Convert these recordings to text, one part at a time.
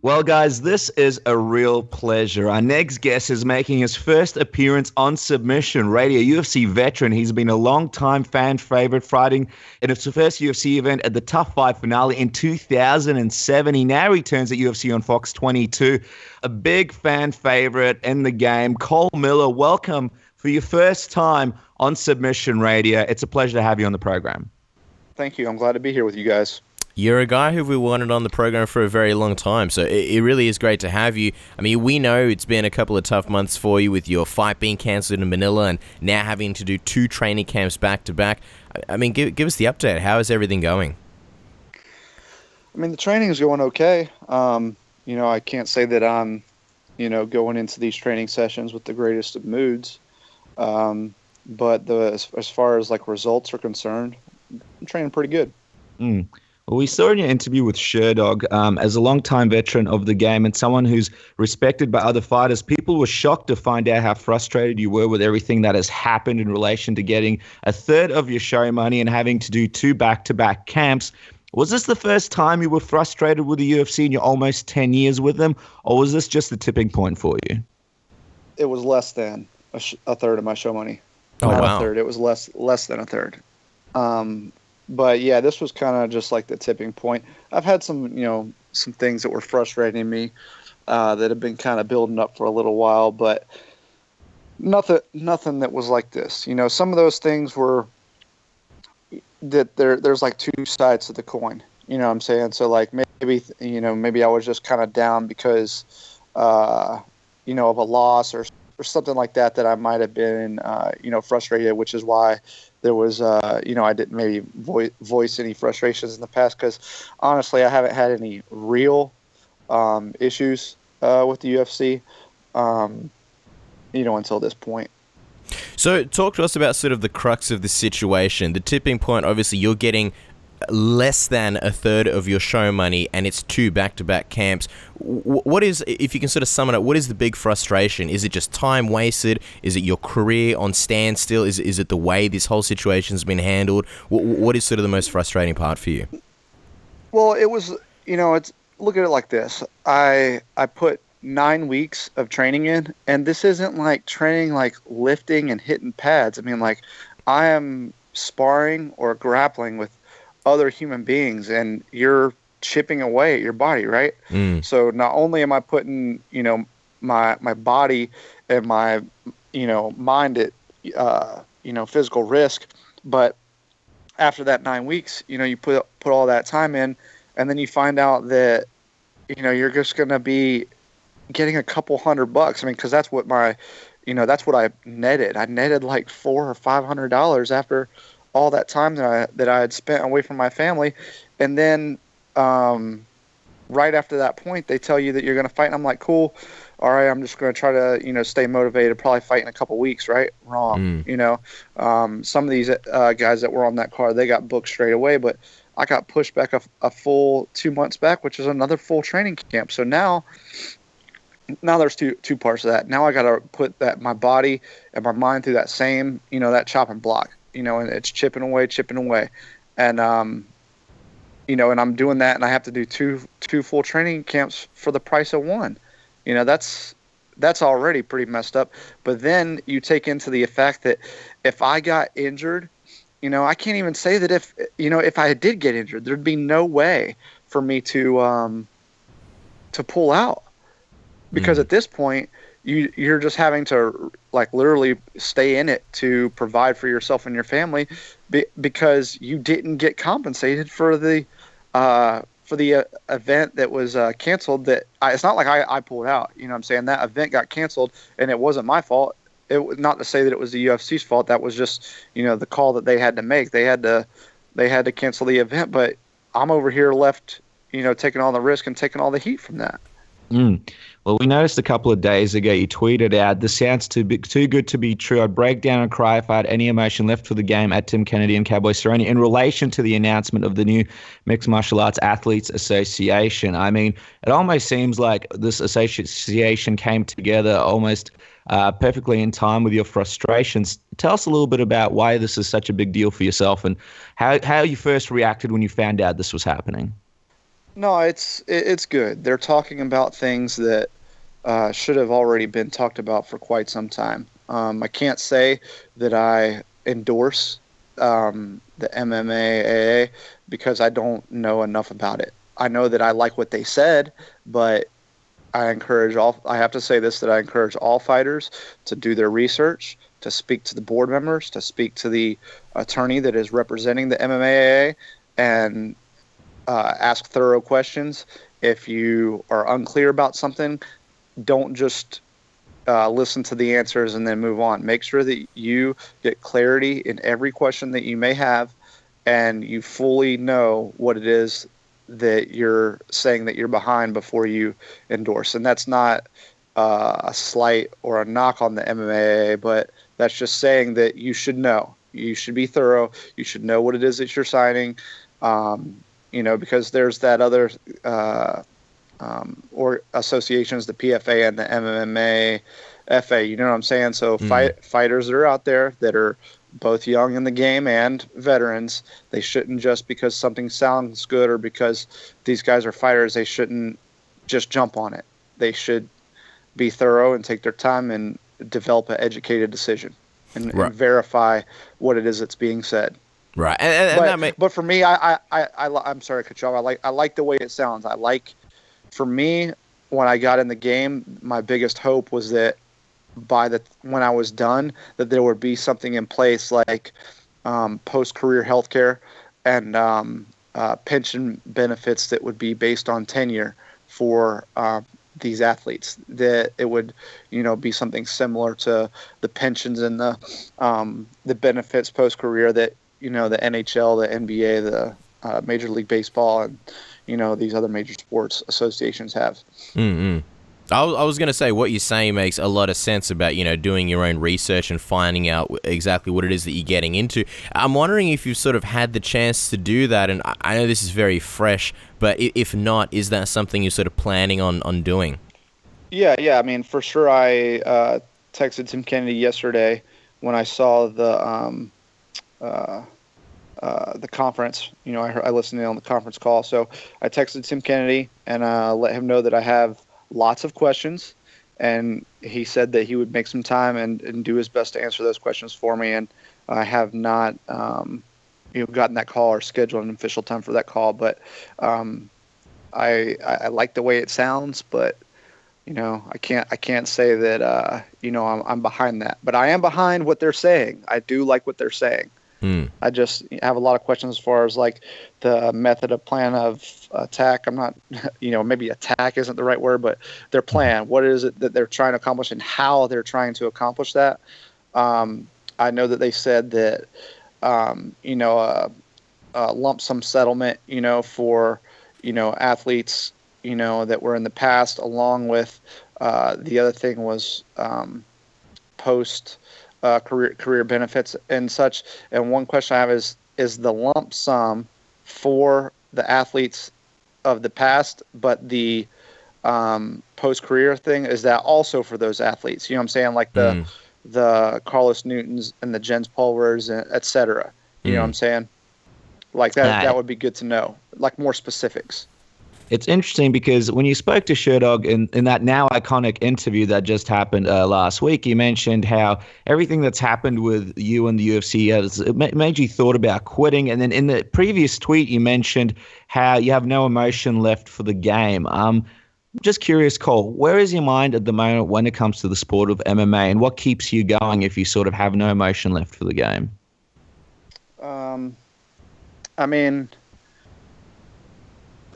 Well, guys, this is a real pleasure. Our next guest is making his first appearance on Submission Radio. UFC veteran. He's been a long-time fan favorite, fighting in his first UFC event at the Tough Fight finale in 2007. He now returns at UFC on Fox 22. A big fan favorite in the game. Cole Miller, welcome for your first time on Submission Radio. It's a pleasure to have you on the program. Thank you. I'm glad to be here with you guys. You're a guy who we wanted on the program for a very long time, so it really is great to have you. I mean, we know it's been a couple of tough months for you with your fight being cancelled in Manila and now having to do 2 training camps back-to-back. I mean, give us the update. How is everything going? I mean, the training is going okay. I can't say that I'm, going into these training sessions with the greatest of moods. But as far as, results are concerned, I'm training pretty good. Well, we saw in your interview with Sherdog, as a longtime veteran of the game and someone who's respected by other fighters, people were shocked to find out how frustrated you were with everything that has happened in relation to getting a third of your show money and having to do 2 back-to-back camps. Was this the first time you were frustrated with the UFC in your almost 10 years with them, or was this just the tipping point for you? It was less than a third of my show money. Oh, Not wow. a third. It was less than a third. But yeah, this was kind of just like the tipping point. I've had some things that were frustrating me that have been kind of building up for a little while, but nothing that was like this. Some of those things were that there's like 2 sides to the coin. You know what I'm saying? So maybe I was just kind of down because of a loss or something like that I might have been frustrated, which is why there was, I didn't maybe voice any frustrations in the past because, honestly, I haven't had any real issues with the UFC, until this point. So talk to us about sort of the crux of the situation. The tipping point, obviously, you're getting less than a third of your show money and it's 2 back-to-back camps. What is, if you can sort of sum it up, what is the big frustration? Is it just time wasted? Is it your career on standstill? Is it the way this whole situation's been handled? What is sort of the most frustrating part for you? Well, it was, it's, look at it like this. I put 9 weeks of training in, and this isn't like training like lifting and hitting pads. I mean, I am sparring or grappling with other human beings, and you're chipping away at your body, right? So not only am I putting my body and my mind at physical risk, but after that 9 weeks, you put all that time in, and then you find out that you're just going to be getting a couple $100. I mean, because that's what that's what I netted. I netted like $400 or $500 after all that time that I had spent away from my family. And then right after that point, they tell you that you're going to fight. And I'm like, cool. All right, I'm just going to try to, stay motivated, probably fight in a couple weeks, right? Wrong. Some of these guys that were on that card, they got booked straight away, but I got pushed back a full 2 months back, which is another full training camp. So now there's two parts of that. Now I got to put my body and my mind through that same, that chopping block. And it's chipping away. And, and I'm doing that, and I have to do two full training camps for the price of one. That's already pretty messed up. But then you take into the fact that if I got injured, I can't even say that if I did get injured, there'd be no way for me to pull out. Because at this point, you're just having to literally stay in it to provide for yourself and your family, because you didn't get compensated for the event that was canceled. It's not like I pulled out. You know what I'm saying? That event got canceled, and it wasn't my fault. It was not to say that it was the UFC's fault. That was just the call that they had to make. They had to cancel the event, but I'm over here left taking all the risk and taking all the heat from that. Well, we noticed a couple of days ago you tweeted out, "This sounds too good to be true. I'd break down and cry if I had any emotion left for the game," at Tim Kennedy and Cowboy Cerrone in relation to the announcement of the new Mixed Martial Arts Athletes Association. I mean, it almost seems like this association came together almost perfectly in time with your frustrations. Tell us a little bit about why this is such a big deal for yourself and how you first reacted when you found out this was happening. No, it's good. They're talking about things that should have already been talked about for quite some time. I can't say that I endorse the MMA because I don't know enough about it. I know that I like what they said, but I have to say this, that I encourage all fighters to do their research, to speak to the board members, to speak to the attorney that is representing the MMA, and ask thorough questions. If you are unclear about something, don't just listen to the answers and then move on. Make sure that you get clarity in every question that you may have, and you fully know what it is that you're saying that you're behind before you endorse. And that's not a slight or a knock on the MMA, but that's just saying that you should know. You should be thorough. You should know what it is that you're signing. Because there's that other or associations, the PFA and the MMA FA. You know what I'm saying? So fighters that are out there that are both young in the game and veterans, they shouldn't, just because something sounds good or because these guys are fighters, they shouldn't just jump on it. They should be thorough and take their time and develop an educated decision and verify what it is that's being said. Right, but for me, I'm sorry to cut you off. I like the way it sounds. For me, when I got in the game, my biggest hope was that when I was done, that there would be something in place like post-career healthcare and pension benefits that would be based on tenure for these athletes. That it would, be something similar to the pensions and the benefits post-career that the NHL, the NBA, the Major League Baseball, and these other major sports associations have. Mm-hmm. I was going to say, what you're saying makes a lot of sense about, doing your own research and finding out exactly what it is that you're getting into. I'm wondering if you've sort of had the chance to do that, and I know this is very fresh, but if not, is that something you're sort of planning on doing? Yeah. I mean, for sure, I texted Tim Kennedy yesterday when I saw the conference. I listened in on the conference call, so I texted Tim Kennedy and let him know that I have lots of questions, and he said that he would make some time and do his best to answer those questions for me. And I have not gotten that call or scheduled an official time for that call, but I like the way it sounds, but I can't say that I'm behind that, but I am behind what they're saying. I do like what they're saying. I just have a lot of questions as far as like the method of plan of attack. I'm not, maybe attack isn't the right word, but their plan. What is it that they're trying to accomplish and how they're trying to accomplish that? I know that they said that, a lump sum settlement, for, athletes, that were in the past, along with the other thing was post career benefits and such. And one question I have is the lump sum for the athletes of the past, but the post-career thing, is that also for those athletes? You know what I'm saying? Like the Carlos Newtons and the Jens Pulvers, et cetera. You know what I'm saying? Like that would be good to know, like more specifics. It's interesting because when you spoke to Sherdog in that now iconic interview that just happened last week, you mentioned how everything that's happened with you and the UFC made you thought about quitting. And then in the previous tweet, you mentioned how you have no emotion left for the game. Just curious, Cole, where is your mind at the moment when it comes to the sport of MMA, and what keeps you going if you sort of have no emotion left for the game? I mean,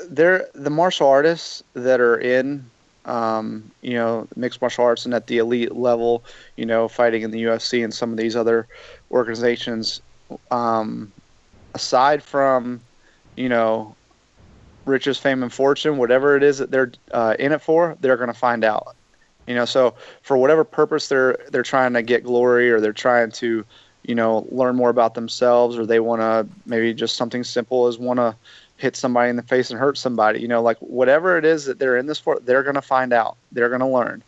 the martial artists that are in, mixed martial arts and at the elite level, fighting in the UFC and some of these other organizations, aside from, riches, fame, and fortune, whatever it is that they're in it for, they're going to find out. So for whatever purpose they're trying to get glory, or they're trying to, learn more about themselves, or they want to maybe just something simple as want to hit somebody in the face and hurt somebody, like whatever it is that they're in this for, they're going to find out, they're going to learn,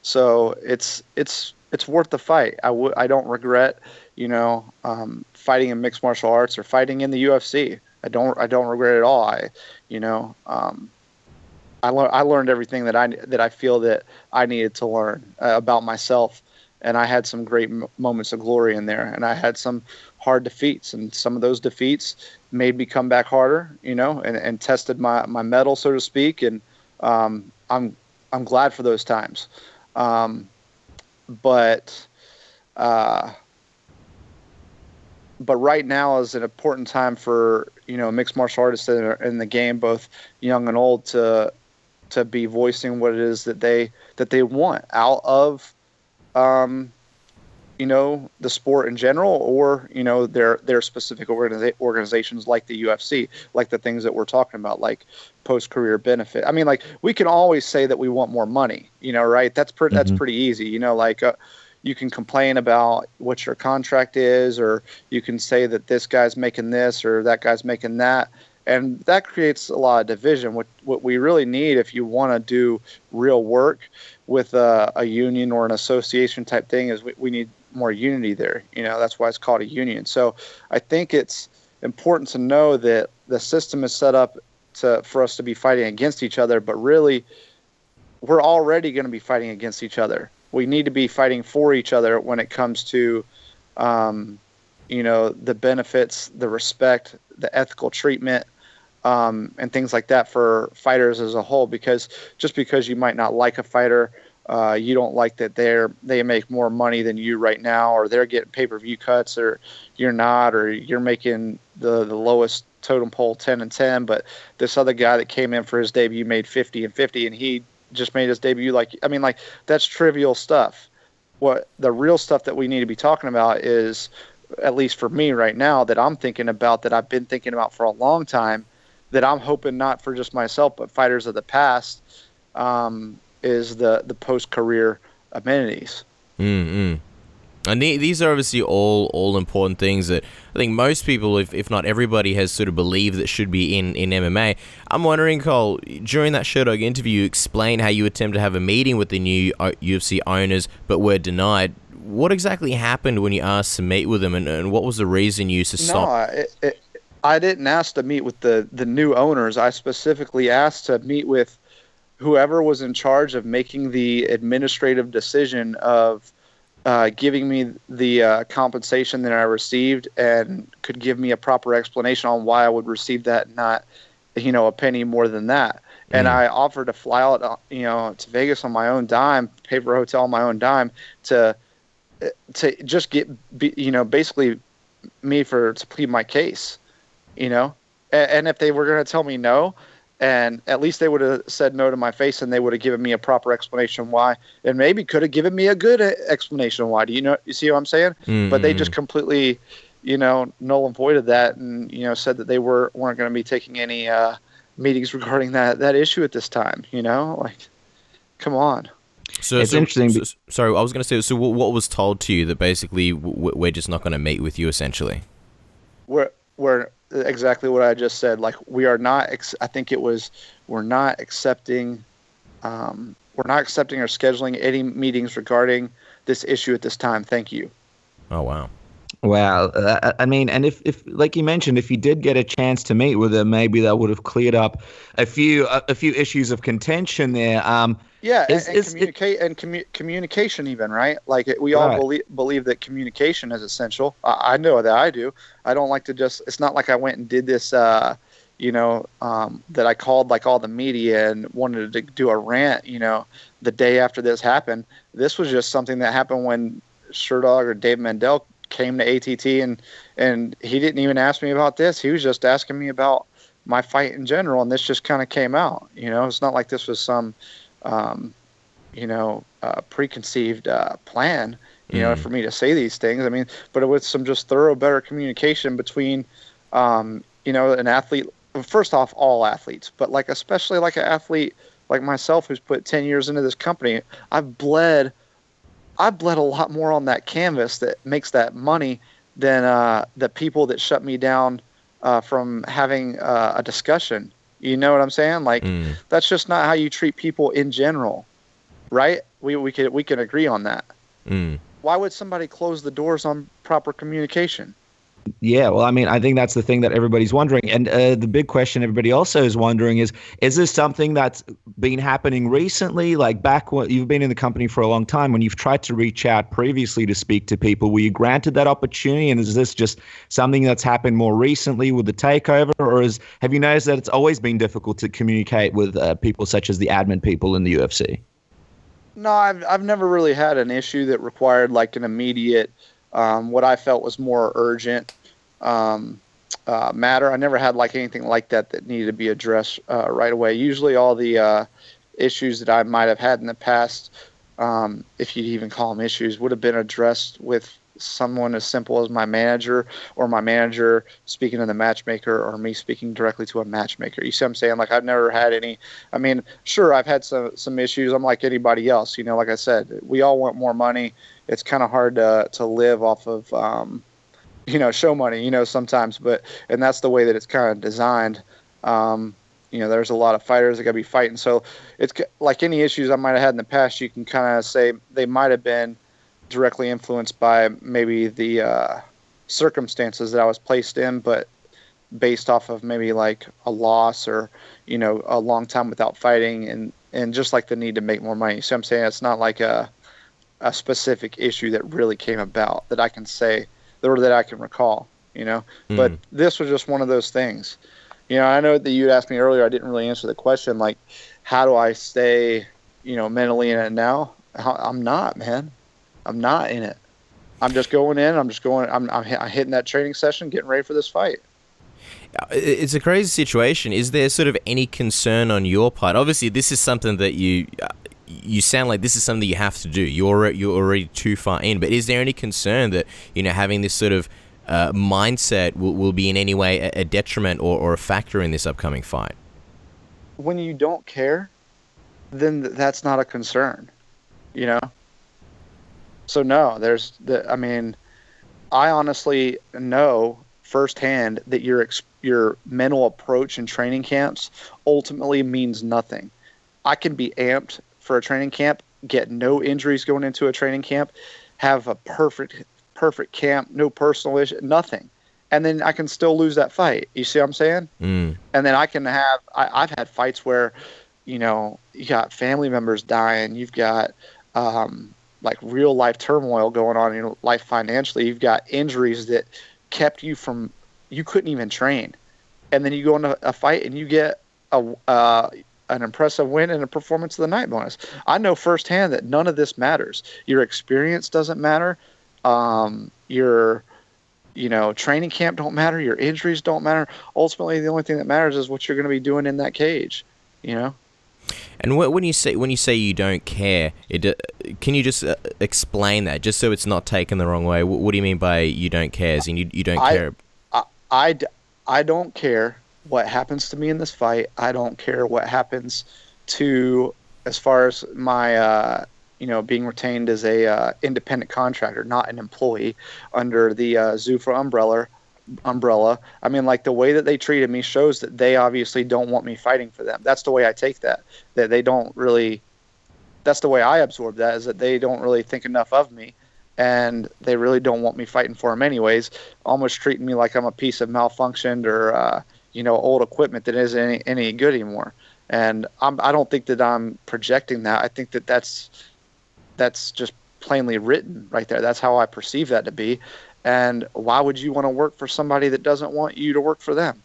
so it's worth the fight. I don't regret, fighting in mixed martial arts or fighting in the UFC. I don't regret it at all. I learned everything that I feel that I needed to learn about myself, and I had some great moments of glory in there, and I had some hard defeats, and some of those defeats made me come back harder, and tested my mettle, so to speak, and I'm glad for those times. But right now is an important time for mixed martial artists that are in the game, both young and old, to be voicing what it is that they want out of the sport in general, or their specific organizations like the UFC, like the things that we're talking about, like post-career benefit. I mean, like, we can always say that we want more money, right? That's pretty easy. You can complain about what your contract is, or you can say that this guy's making this or that guy's making that. And that creates a lot of division. What we really need, if you want to do real work with a union or an association type thing, is we need more unity there. That's why it's called a union. So I think it's important to know that the system is set up for us to be fighting against each other, but really we're already going to be fighting against each other. We need to be fighting for each other when it comes to, the benefits, the respect, the ethical treatment, and things like that for fighters as a whole. Because just because you might not like a fighter, you don't like that they make more money than you right now, or they're getting pay-per-view cuts, or you're not, or you're making the lowest totem pole 10-10, but this other guy that came in for his debut made 50-50, and he just made his debut. That's trivial stuff. What the real stuff that we need to be talking about is, at least for me right now, that I'm thinking about, that I've been thinking about for a long time, that I'm hoping not for just myself, but fighters of the past, is the post-career amenities. Mm-hmm. And these are obviously all important things that I think most people, if not everybody, has sort of believed that should be in MMA. I'm wondering, Cole, during that Sherdog interview, you explained how you attempted to have a meeting with the new UFC owners, but were denied. What exactly happened when you asked to meet with them, and what was the reason you used to stop? No, I didn't ask to meet with the new owners. I specifically asked to meet with whoever was in charge of making the administrative decision of giving me the compensation that I received, and could give me a proper explanation on why I would receive that, not a penny more than that. And I offered to fly out to Vegas on my own dime, pay for a hotel on my own dime, to just get basically to plead my case, and if they were going to tell me no, and at least they would have said no to my face, and they would have given me a proper explanation why, and maybe could have given me a good explanation why. You see what I'm saying? Mm-hmm. But they just completely, null and voided that, and said that they weren't going to be taking any meetings regarding that issue at this time. Come on. So it's interesting. Sorry, I was going to say. So what was told to you that basically we're just not going to meet with you, essentially? We're exactly what I just said. We are not. I think it was. We're not accepting. We're not accepting or scheduling any meetings regarding this issue at this time. Thank you. Oh wow. Wow. I mean, and if like you mentioned, if you did get a chance to meet with them, maybe that would have cleared up a few issues of contention there. Yeah, and communication even, right? We all believe that communication is essential. I know that I do. I don't like to just. It's not like I went and did this. That I called all the media and wanted to do a rant. The day after this happened. This was just something that happened when Sherdog or Dave Mandel came to ATT, and he didn't even ask me about this. He was just asking me about my fight in general, and this just kind of came out. It's not like this was some preconceived plan, for me to say these things. I mean, but it was some just thorough, better communication between, an athlete. First off, all athletes, but especially an athlete like myself who's put 10 years into this company. I've bled a lot more on that canvas that makes that money than the people that shut me down from having a discussion. You know what I'm saying? That's just not how you treat people in general, right? We can agree on that. Why would somebody close the doors on proper communication? Yeah, well, I mean, I think that's the thing that everybody's wondering. And the big question everybody also is wondering is this something that's been happening recently? Like back when you've been in the company for a long time, when you've tried to reach out previously to speak to people, were you granted that opportunity? And is this just something that's happened more recently with the takeover? Or have you noticed that it's always been difficult to communicate with people such as the admin people in the UFC? No, I've never really had an issue that required like an immediate, what I felt was more urgent matter. I never had like anything like that needed to be addressed right away. Usually all the issues that I might have had in the past, if you'd even call them issues, would have been addressed with someone as simple as my manager, or my manager speaking to the matchmaker, or me speaking directly to a matchmaker. You see what I'm saying? Like, I've never had any, I mean, sure, I've had some issues. I'm like anybody else, like I said, we all want more money. It's kind of hard to live off of, show money, sometimes, and that's the way that it's kind of designed. There's a lot of fighters that got to be fighting. So it's like any issues I might have had in the past, you can kind of say they might have been directly influenced by maybe the circumstances that I was placed in, but based off of maybe like a loss, or, a long time without fighting, and just like the need to make more money. So I'm saying it's not like a specific issue that really came about that I can say, or that I can recall, but this was just one of those things. I know that you asked me earlier, I didn't really answer the question, like, how do I stay, mentally in it now? I'm not, man. I'm not in it. I'm just going in. I'm hitting that training session, getting ready for this fight. It's a crazy situation. Is there sort of any concern on your part? Obviously, this is something that you sound like this is something you have to do. You're already too far in. But is there any concern that, having this sort of mindset will be in any way a detriment or a factor in this upcoming fight? When you don't care, then that's not a concern, So no, I honestly know firsthand that your mental approach in training camps ultimately means nothing. I can be amped for a training camp, get no injuries going into a training camp, have a perfect camp, no personal issue, nothing. And then I can still lose that fight. You see what I'm saying? And then I can I've had fights where, you got family members dying. You've got, like real life turmoil going on in your life financially. You've got injuries that kept you you couldn't even train. And then you go into a fight and you get an impressive win and a performance of the night bonus. I know firsthand that none of this matters. Your experience doesn't matter. Your training camp don't matter. Your injuries don't matter. Ultimately, the only thing that matters is what you're going to be doing in that cage, And when you say you don't care, can you just explain that, just so it's not taken the wrong way? What do you mean by you don't care? As in you don't care? I don't care what happens to me in this fight. I don't care what happens to, as far as my being retained as a independent contractor, not an employee under the Zuffa umbrella. I mean, like, the way that they treated me shows that they obviously don't want me fighting for them. That's the way I take that they don't really, that's the way I absorb that, is that they don't really think enough of me, and they really don't want me fighting for them anyways, almost treating me like I'm a piece of malfunctioned or old equipment that isn't any good anymore. And I don't think that I'm projecting that. I think that that's just plainly written right there. That's how I perceive that to be. And why would you want to work for somebody that doesn't want you to work for them?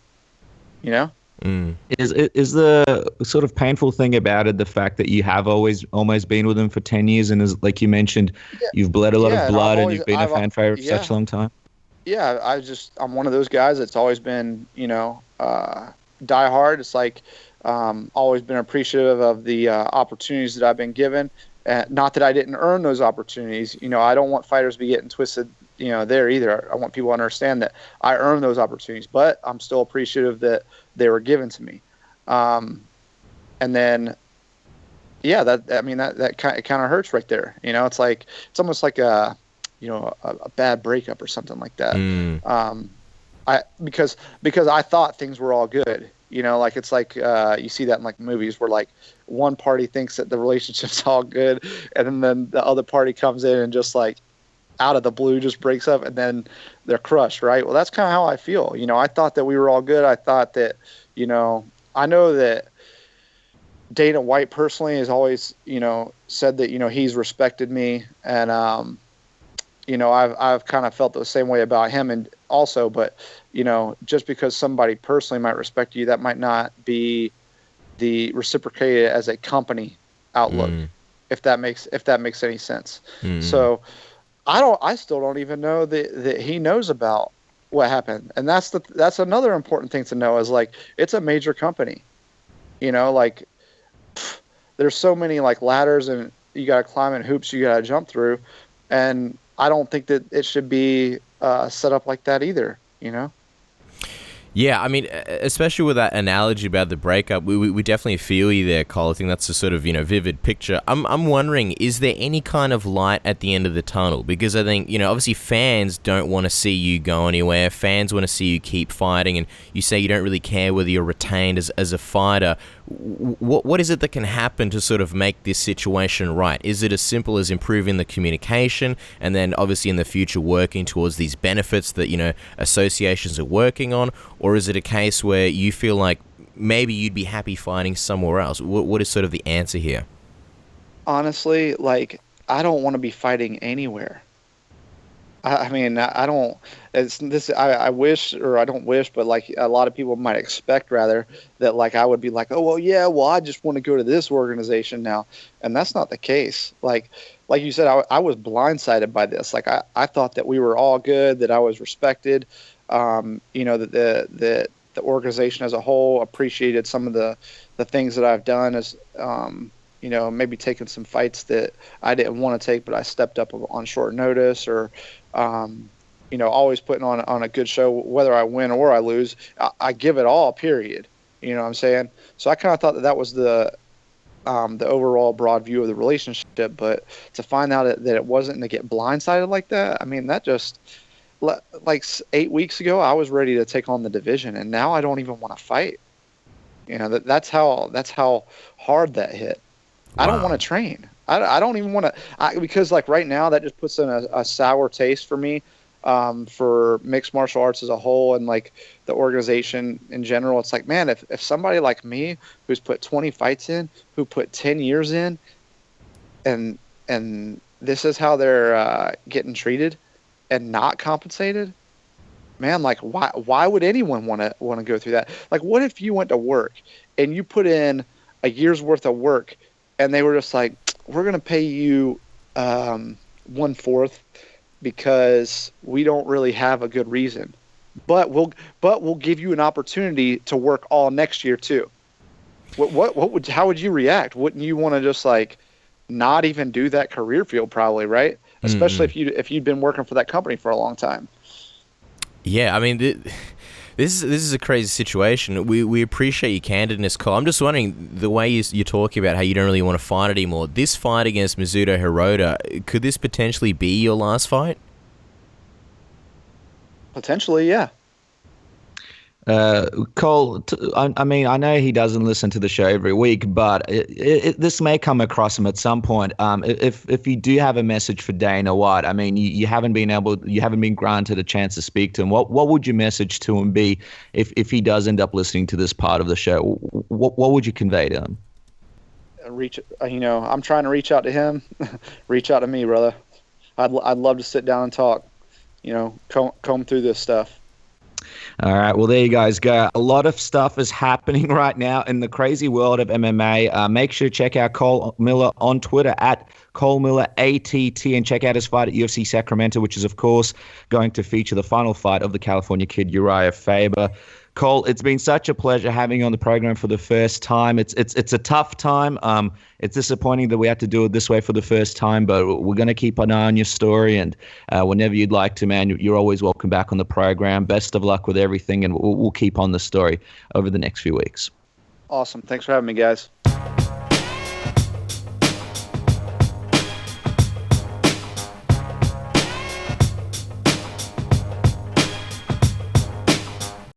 Is the sort of painful thing about it the fact that you have always almost been with them for 10 years, and as like you mentioned, you've bled a lot of blood, and you've been a fan favorite for such a long time? Yeah, I'm one of those guys that's always been, die hard. It's like always been appreciative of the opportunities that I've been given. Not that I didn't earn those opportunities. I don't want fighters to be getting twisted, there either. I want people to understand that I earned those opportunities, but I'm still appreciative that they were given to me. And then, yeah, that kind of hurts right there. It's like, it's almost like a bad breakup or something like that. Because I thought things were all good. Like, it's like you see that in like movies where like one party thinks that the relationship's all good, and then the other party comes in and just like out of the blue just breaks up and then they're crushed, right? Well, that's kind of how I feel. I thought that we were all good. I thought that, I know that Dana White personally has always, said that, he's respected me. And, I've kind of felt the same way about him and also, but, just because somebody personally might respect you, that might not be the reciprocated as a company outlook, if that makes any sense. So I still don't even know that he knows about what happened. And that's another important thing to know is like, it's a major company, like there's so many like ladders and you got to climb and hoops you got to jump through. And I don't think that it should be set up like that either, Yeah, I mean, especially with that analogy about the breakup, we definitely feel you there, Cole. I think that's a sort of, vivid picture. I'm wondering, is there any kind of light at the end of the tunnel? Because I think, obviously fans don't want to see you go anywhere. Fans want to see you keep fighting, and you say you don't really care whether you're retained as a fighter. What is it that can happen to sort of make this situation right? Is it as simple as improving the communication and then obviously in the future working towards these benefits that, associations are working on? Or is it a case where you feel like maybe you'd be happy fighting somewhere else? What is sort of the answer here? Honestly, like, I don't want to be fighting anywhere. I mean, I don't. It's this. I wish, or I don't wish, but like a lot of people might expect, rather, that like I would be like, oh well, yeah, well, I just want to go to this organization now, and that's not the case. Like you said, I was blindsided by this. Like I thought that we were all good, that I was respected. That the organization as a whole appreciated some of the things that I've done as, maybe taking some fights that I didn't want to take, but I stepped up on short notice or, always putting on a good show, whether I win or I lose, I give it all, period. You know what I'm saying? So I kind of thought that was the overall broad view of the relationship, but to find out that it wasn't, and to get blindsided like that, I mean, that just, like 8 weeks ago, I was ready to take on the division, and now I don't even want to fight. That's how hard that hit. Wow. I don't want to train. I don't even want to, because like right now that just puts in a sour taste for me, for mixed martial arts as a whole and like the organization in general. It's like, man, if somebody like me who's put 20 fights in, who put 10 years in, and this is how they're getting treated and not compensated, man, like why would anyone want to go through that? Like, what if you went to work and you put in a year's worth of work and they were just like, we're going to pay you 1/4 because we don't really have a good reason, but we'll give you an opportunity to work all next year too. How would you react? Wouldn't you want to just like not even do that career field, probably, right? Especially if you'd been working for that company for a long time. Yeah, I mean, this is a crazy situation. We appreciate your candidness, Cole. I'm just wondering, the way you're talking about how you don't really want to fight anymore, this fight against Mizuto Hirota, could this potentially be your last fight? Potentially, yeah. Cole, I mean, I know he doesn't listen to the show every week, but this may come across him at some point. If you do have a message for Dana White, I mean, you haven't been granted a chance to speak to him. What would your message to him be if he does end up listening to this part of the show? What would you convey to him? I'm trying to reach out to him. Reach out to me, brother. I'd love to sit down and talk. Comb through this stuff. All right, well, there you guys go. A lot of stuff is happening right now in the crazy world of MMA. Make sure to check out Cole Miller on Twitter at Cole Miller ATT, and check out his fight at UFC Sacramento, which is, of course, going to feature the final fight of the California Kid, Uriah Faber. Cole, it's been such a pleasure having you on the program for the first time. It's a tough time. It's disappointing that we have to do it this way for the first time, but we're going to keep an eye on your story, and whenever you'd like to, man, you're always welcome back on the program. Best of luck with everything, and we'll keep on the story over the next few weeks. Awesome. Thanks for having me, guys.